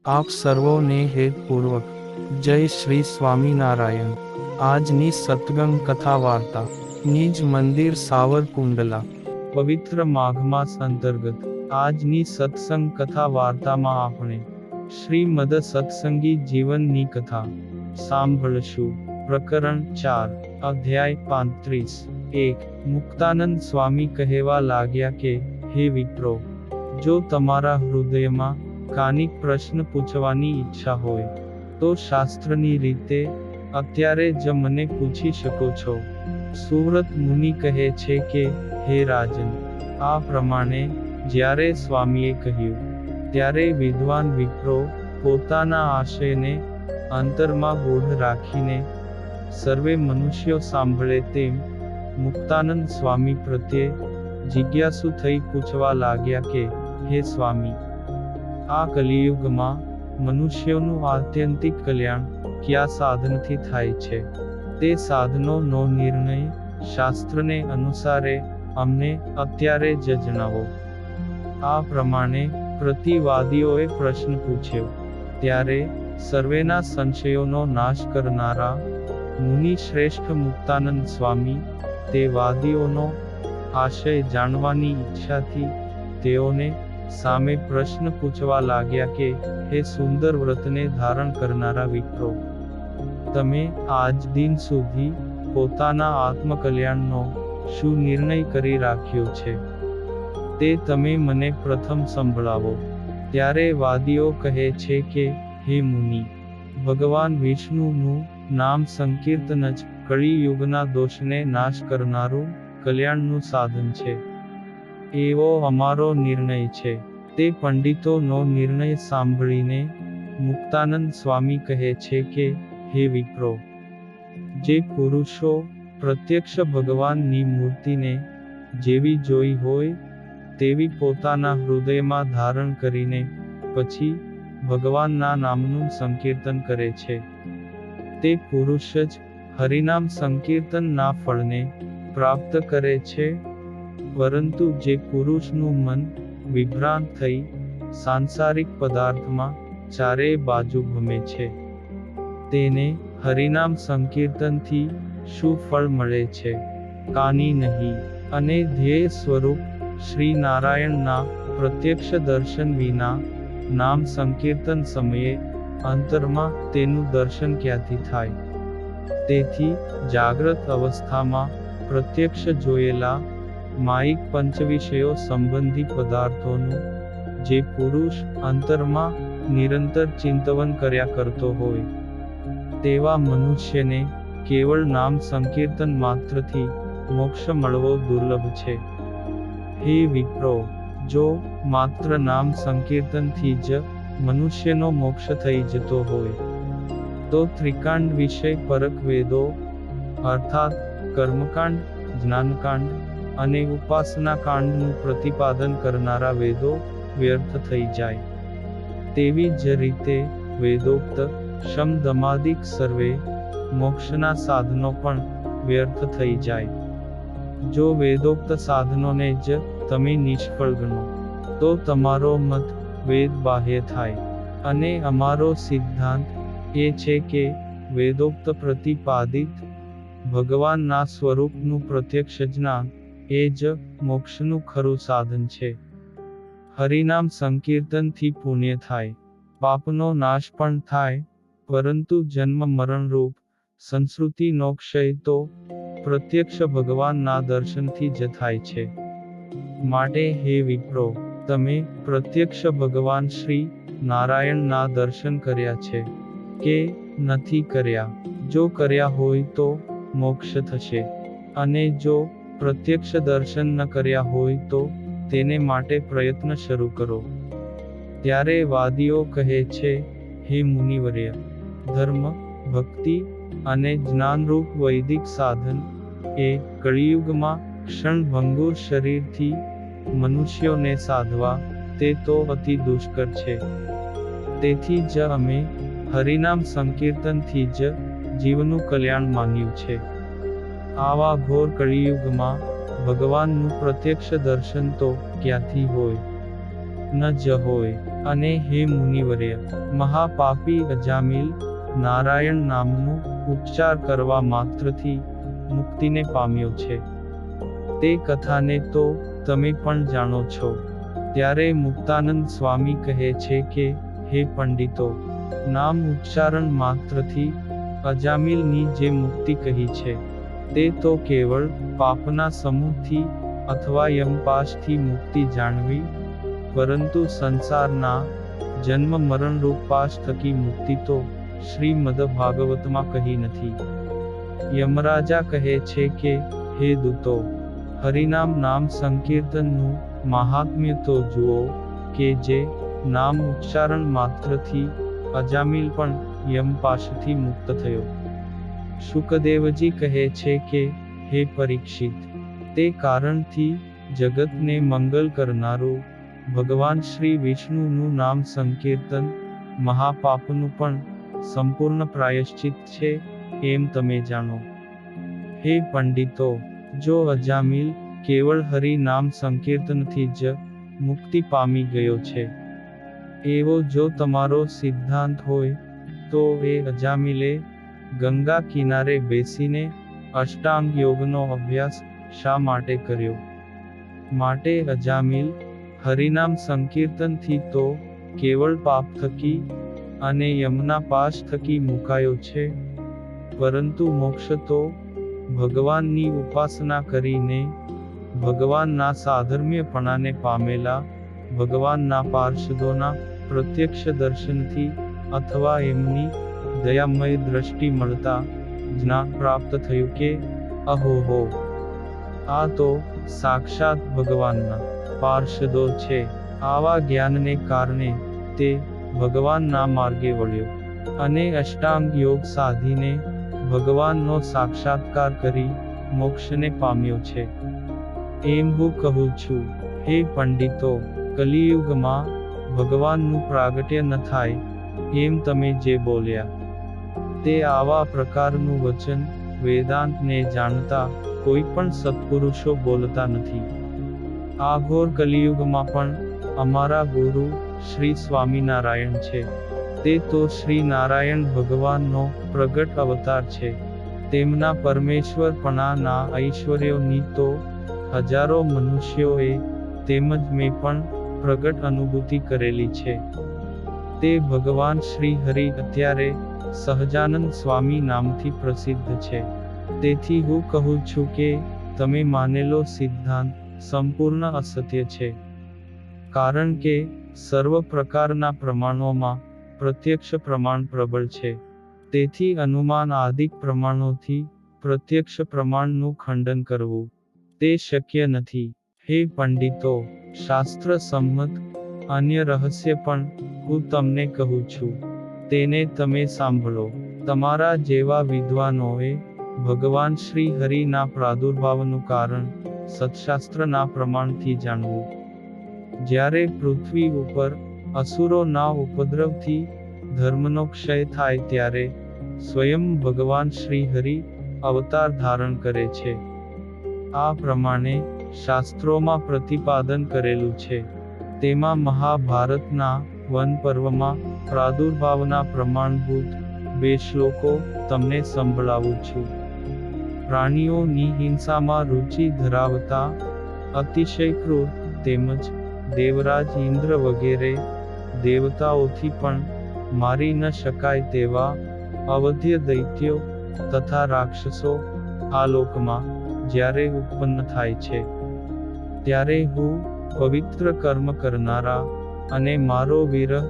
આપ સર્વોને હેતપૂર્વક જય શ્રી સ્વામિનારાયણ। આજની સત્સંગ કથા વાર્તા નિજ મંદિર સાવરકુંડલા પવિત્ર માઘ માસ અંતર્ગત આજની સત્સંગ કથા વાર્તામાં આપણે શ્રીમદ સત્સંગી જીવનની કથા સાંભળશું। પ્રકરણ 4 અધ્યાય 35। 1 મુક્તાનંદ સ્વામી કહેવા લાગ્યા કે હે વિપ્રો, જો તમારા હૃદયમાં કાનિક પ્રશ્ન પૂછવાની ઈચ્છા હોય તો શાસ્ત્રની રીતે અત્યારે જ મને પૂછી શકો છો। સુવ્રત મુનિ કહે છે કે હે રાજન, આ પ્રમાણે જ્યારે સ્વામીએ કહ્યું ત્યારે વિદ્વાન વિપ્રો પોતાના આશયને અંતરમાં ગૂઢ રાખીને સર્વે મનુષ્યો સાંભળે તેમ મુક્તાનંદ સ્વામી પ્રત્યે જિજ્ઞાસુ થઈ પૂછવા લાગ્યા કે હે સ્વામી, આ કલિયુગમાં મનુષ્યોનું આત્યંતિક કલ્યાણ કયા સાધનથી થાય છે, તે સાધનોનો નિર્ણય શાસ્ત્રને અનુસારે અમને અત્યારે જ જણાવો। આ પ્રમાણે પ્રતિવાદીઓએ પ્રશ્ન પૂછ્યો ત્યારે સર્વેના સંશયોનો નાશ કરનારા મુનિ શ્રેષ્ઠ મુક્તાનંદ સ્વામી તે વાદીઓનો આશય જાણવાની ઈચ્છાથી તેઓને સામે પ્રશ્ન પૂછવા લાગ્યા કે હે સુંદર વ્રતને ધારણ કરનારા વિપ્રો, તમે આજ દિન સુધી પોતાના આત્મકલ્યાણનો શું નિર્ણય કરી રાખ્યો છે, તે તમે મને પ્રથમ સંભળાવો। ત્યારે વાદીઓ કહે છે કે હે મુનિ, ભગવાન વિષ્ણુનું નામ સંકીર્તન જ કળિયુગના દોષને નાશ કરનારું કલ્યાણનું સાધન છે, એવો અમારો નિર્ણય છે। તે પંડિતોનો નિર્ણય સાંભળીને મુક્તાનંદ સ્વામી કહે છે કે હે વિપ્રો, જે પુરુષો પ્રત્યક્ષ ભગવાનની મૂર્તિને જેવી જોઈ હોય તેવી પોતાના હૃદયમાં ધારણ કરીને પછી ભગવાનના નામનું સંકીર્તન કરે છે, તે પુરુષ જ હરિનામ સંકીર્તનના ફળને પ્રાપ્ત કરે છે। પરંતુ જે પુરુષનું મન વિભ્રાંત થઈ સાંસારિક પદાર્થમાં ચારેય બાજુ ભમે છે, તેને હરિનામ સંકીર્તનથી શું ફળ મળે છે? કાની નહીં। અને ધ્યેય સ્વરૂપ શ્રી નારાયણના પ્રત્યક્ષ દર્શન વિના નામ સંકીર્તન સમયે અંતરમાં તેનું દર્શન ક્યાંથી થાય? તેથી જાગ્રત અવસ્થામાં પ્રત્યક્ષ જોયેલા માયિક પંચવિષયો સંબંધી પદાર્થોનું જે પુરુષ અંતરમાં નિરંતર ચિંતવન કર્યા કરતો હોય તેવા મનુષ્યને કેવળ નામ સંકીર્તન માત્રથી મોક્ષ મળવો દુર્લભ છે। હે વિપ્રો, જો માત્ર નામ સંકીર્તનથી જ મનુષ્યનો મોક્ષ થઈ જતો હોય તો ત્રિકાંડ વિષય પરક વેદો અર્થાત કર્મકાંડ, જ્ઞાનકાંડ અને ઉપાસના કાંડનું પ્રતિપાદન કરનારા વેદો વ્યર્થ થઈ જાય। તેવી જ રીતે વેદોક્ત શમદમાદિક સર્વે મોક્ષના સાધનો પણ વ્યર્થ થઈ જાય। જો વેદોક્ત સાધનોને જ તમે નિષ્ફળ ગણો તો તમારો મત વેદ બાહ્ય થાય, અને અમારો સિદ્ધાંત એ છે કે વેદોક્ત પ્રતિપાદિત ભગવાનના સ્વરૂપનું પ્રત્યક્ષ જ્ઞાન એ જ મોક્ષનું ખરું સાધન છે। હરિનામ સંકીર્તનથી પુણ્ય થાય, પાપનો નાશ પણ થાય, પરંતુ જન્મ મરણરૂપ સંસ્કૃતિનો ક્ષય તો પ્રત્યક્ષ ભગવાનના દર્શનથી જ થાય છે। માટે હે વિપ્રો, તમે પ્રત્યક્ષ ભગવાન શ્રી નારાયણના દર્શન કર્યા છે કે નથી કર્યા? જો કર્યા હોય તો મોક્ષ થશે, અને જો પ્રત્યક્ષ દર્શન ન કર્યા હોય તો તેને માટે પ્રયત્ન શરૂ કરો। ત્યારે વાદીઓ કહે છે હે મુનિવર્ય, ધર્મ, ભક્તિ અને જ્ઞાનરૂપ વૈદિક સાધન એ કળિયુગમાં ક્ષણભંગુર શરીરથી મનુષ્યોને સાધવા તે તો અતિ દુષ્કર છે। તેથી જ અમે હરિનામ સંકીર્તનથી જ જીવનું કલ્યાણ માન્યું છે। આવા ઘોર કળિયુગમાં ભગવાનનું પ્રત્યક્ષ દર્શન તો ક્યાંથી હોય? ન જ હોય. અને હે મુનિવર્ય, મહાપાપી અજામિલ નારાયણ નામનું ઉચ્ચાર કરવા માત્રથી મુક્તિને પામ્યો છે. તે કથાને તો તમે પણ જાણો છો. ત્યારે મુક્તાનંદ સ્વામી કહે છે કે, હે પંડિતો, નામ ઉચ્ચારણ માત્રથી અજામિલની જે મુક્તિ કહી છે, તે તો કેવળ પાપના સમૂહથી અથવા યમપાશથી મુક્તિ જાણવી, પરંતુ સંસારના જન્મ મરણરૂપ પાશ થકી મુક્તિ તો શ્રીમદ ભાગવતમાં કહી નથી. યમરાજા કહે છે કે, હે દૂતો, હરિનામ નામ સંકીર્તનનું મહાત્મ્ય તો જુઓ, કે જે નામ ઉચ્ચારણ માત્રથી અજામિલ પણ યમપાશથી મુક્ત થયો. શુકદેવજી કહે છે કે, હે પરીક્ષિત, તે કારણથી જગતને મંગલ કરનારું ભગવાન શ્રી વિષ્ણુનું નામ સંકીર્તન મહાપાપનું પણ સંપૂર્ણ પ્રાયશ્ચિત છે, એમ તમે જાણો. હે પંડિતો, જો અજામિલ કેવળ હરિ નામ સંકીર્તનથી જ મુક્તિ પામી ગયો છે, એવો જો તમારો સિદ્ધાંત હોય, તો એ અજામિલે ગંગા કિનારે બેસીને અષ્ટાંગ યોગનો અભ્યાસ શા માટે કર્યો? માટે અજામિલ હરિનામ સંકીર્તનથી તો કેવળ પાપ થકી અને યમના પાશ થકી મુકાયો છે, પરંતુ મોક્ષ તો ભગવાનની ઉપાસના કરીને ભગવાનના સાધર્મ્યપણાને પામેલા ભગવાનના પાર્ષદોના પ્રત્યક્ષ દર્શનથી અથવા એમની દયામય દ્રષ્ટિ મળતા જ્ઞાન પ્રાપ્ત થયું કે, અહોહો, આ તો સાક્ષાત ભગવાનના પાર્ષદો છે. આવા જ્ઞાનને કારણે તે ભગવાનના માર્ગે વળ્યો અને અષ્ટાંગ યોગ સાધીને ભગવાનનો સાક્ષાત્કાર કરી મોક્ષને પામ્યો છે. એમ હું કહું છું, હે પંડિતો, કલિયુગમાં ભગવાનનું પ્રાગટ્ય ન થાય એમ તમે જે બોલ્યા, તે આવા પ્રકારનું વચન વેદાંતને જાણતા કોઈ પણ સત્પુરુષો બોલતા નથી. આ ઘોર કલિયુગમાં પણ અમારા ગુરુ શ્રી સ્વામિનારાયણ છે. તે તો શ્રી નારાયણ ભગવાનનો પ્રગટ અવતાર છે. તેમના પરમેશ્વરપણાના ઐશ્વર્યોની તો હજારો મનુષ્યોએ તેમજ મેં પણ પ્રગટ અનુભૂતિ કરેલી છે. તે ભગવાન શ્રી હરિ અત્યારે સહજાનંદ સ્વામી નામથી પ્રસિદ્ધ છે. તેથી હું કહું છું કે તમે માનેલો સિદ્ધાંત સંપૂર્ણ અસત્ય છે. કારણ કે સર્વ પ્રકારના પ્રમાણોમાં પ્રત્યક્ષ પ્રમાણ પ્રબળ છે. તેથી અનુમાન આદિક પ્રમાણોથી પ્રત્યક્ષ પ્રમાણનું ખંડન કરવું તે શક્ય નથી. હે પંડિતો, શાસ્ત્ર સંમત અન્ય રહસ્ય પણ હું તમને કહું છું, તેને તમે સાંભળો. તમારા જેવા વિદ્વાનોએ ભગવાન શ્રી હરિના પ્રાદુર્ભાવનું કારણ સત્શાસ્ત્રના પ્રમાણથી જાણવું. જ્યારે પૃથ્વી ઉપર અસુરોના ઉપદ્રવથી ધર્મનો ક્ષય થાય ત્યારે સ્વયં ભગવાન શ્રી હરિ અવતાર ધારણ કરે છે. આ પ્રમાણે શાસ્ત્રોમાં પ્રતિપાદન કરેલું છે. તેમાં મહાભારતના વન પર્વમાં પ્રાદુર્ભાવના પ્રમાણભૂત 2 શ્લોકો તમને સંભળાવું છું. પ્રાણીઓની હિંસામાં રુચિ ધરાવતા, અતિશય ક્રૂર, તેમજ દેવરાજ ઇન્દ્ર વગેરે દેવતાઓથી પણ મારી ન શકાય તેવા અવધ્ય દૈત્યો તથા રાક્ષસો આ લોકમાં જ્યારે ઉત્પન્ન થાય છે, ત્યારે હું પવિત્ર કર્મ કરનારા અને મારો વિરહ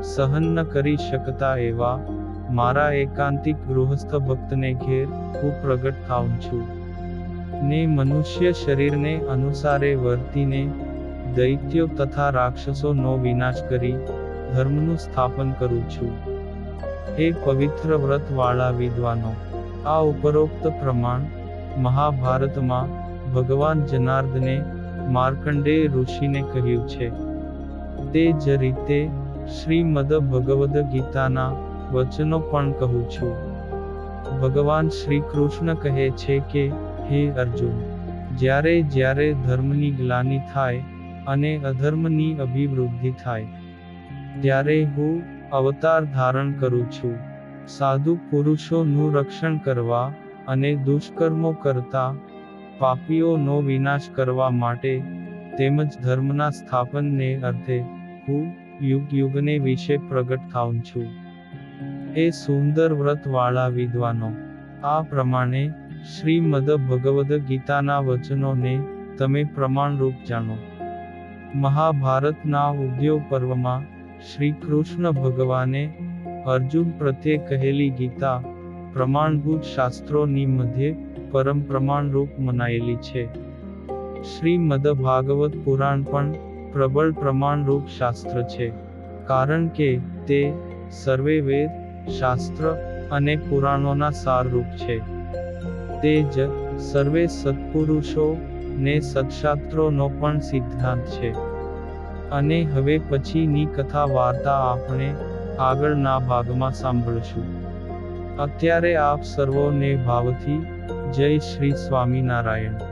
સહન ન કરી શકતા એવા મારા એકાંતિક ગૃહસ્થ ભક્તને ઘેર હું પ્રગટ થાઉં છું. ને મનુષ્ય શરીરને અનુસારે વર્તીને દૈત્યો તથા રાક્ષસોનો વિનાશ કરી ધર્મનું સ્થાપન કરું છું. હે પવિત્ર વ્રતવાળા વિદ્વાનો, આ ઉપરોક્ત પ્રમાણ મહાભારતમાં ભગવાન જનાર્દને માર્કંડેય ઋષિને કહ્યું છે. તે જ રીતે શ્રીમદ ભગવદ્ ગીતાના વચનો પણ કહું છું. ભગવાન શ્રી કૃષ્ણ કહે છે કે, હે અર્જુન, જ્યારે જ્યારે ધર્મની ગ્લાનિ થાય અને અધર્મની અભિવૃદ્ધિ થાય. ત્યારે હું અવતાર ધારણ કરું છું, સાધુ પુરુષોનું રક્ષણ કરવા અને દુષ્કર્મો કરતા પાપીઓનો વિનાશ કરવા માટે, તેમજ ધર્મના સ્થાપનને અર્થે હું યુગને વિશે પ્રગટ થાઉં છું. હે સુંદર વ્રતવાળા વિદ્વાનો, આ પ્રમાણે શ્રીમદ ભગવદ ગીતાના વચનોને તમે પ્રમાણરૂપ જાણો. મહાભારતના ઉદ્યોગ પર્વમાં શ્રી કૃષ્ણ ભગવાને અર્જુન પ્રત્યે કહેલી ગીતા પ્રમાણભૂત શાસ્ત્રોની મધ્યે પરમ પ્રમાણરૂપ મનાયેલી છે. શ્રીમદ ભાગવત પુરાણ પણ પ્રબળ પ્રમાણરૂપ શાસ્ત્ર છે, કારણ કે તે સર્વે વેદ, શાસ્ત્ર અને પુરાણોના સારરૂપ છે. તે જ સર્વે સત્પુરુષો ને સત્શાસ્ત્રોનો પણ સિદ્ધાંત છે. અને હવે પછીની કથા વાર્તા આપણે આગળના ભાગમાં સાંભળશું. અત્યારે આપ સર્વોને ભાવથી જય શ્રી સ્વામિનારાયણ.